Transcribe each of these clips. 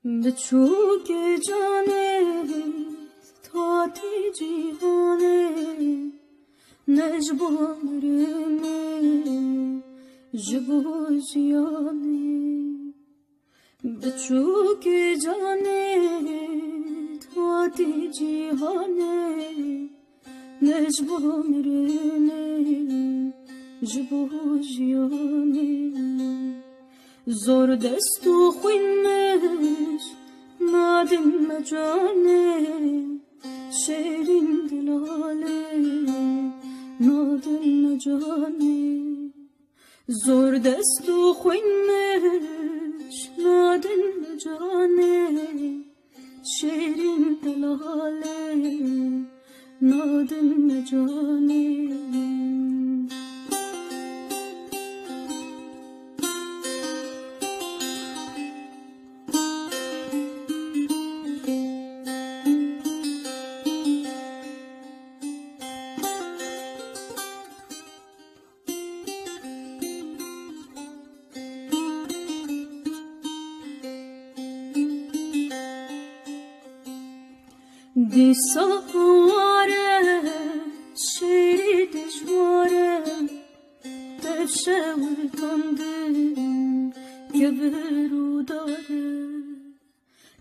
به چوک جانه تاتی جیهانه نجبارمه جبو جیانه به چوک جانه تاتی جیهانه نجبارمه جبو جیانه زور دست و خوینش نادم مجانه شیرین دلاله نادم مجانه زور دست و خوینش نادم مجانه شیرین دلاله نادم مجانه دی سواره شیری دشواره دفشه و تنده که برو داره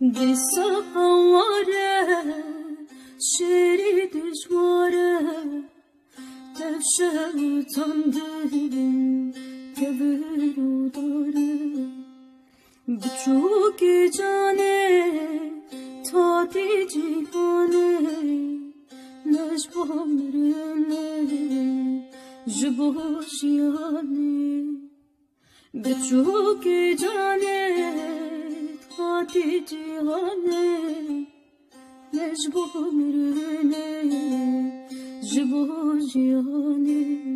دی سواره شیری دشواره دفشه و تنده که برو داره بچوک جانه تاتی جیهانه نجبارمه جبو جیانه بچوک جانه تاتی جیهانه نجبارمه جبو جیانه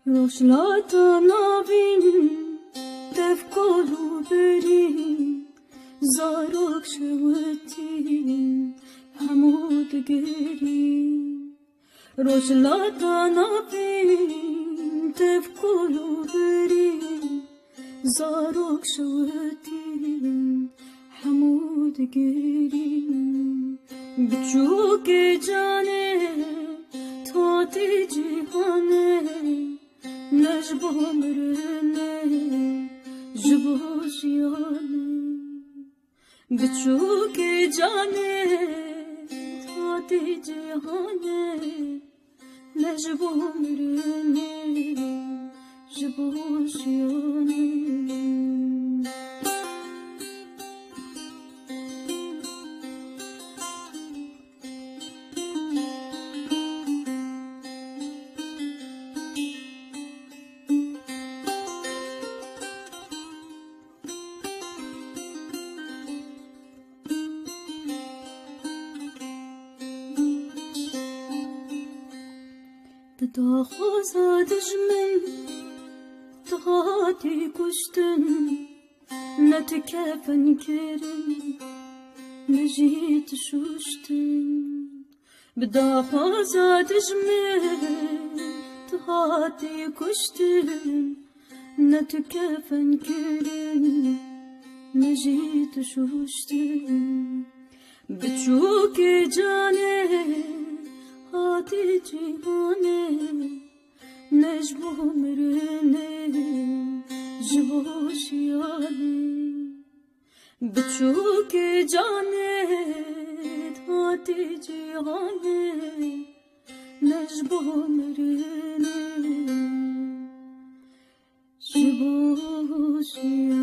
روشلاتا نابین تفکلو برین زارک شوتین حمود گرین روشلاتا نابین تفکلو برین زارک شوتین حمود گرین بچوک جانه تاتی جیهانه نجبارمه جبو جیانه بچوک جانه تاتی جیهانه نجبارمه جبو جیانه دا خوزادش من تهاتی کشتن نتکفن کرن نجیت شوشتن بدا خوزادش من تهاتی کشتن نتکفن کرن نجیت شوشتن بچوک جانه هاتی جیهانه نجبارمه جبو جیانه بچوک جانه هاتی جیهانه نجبارمه جبو جیانه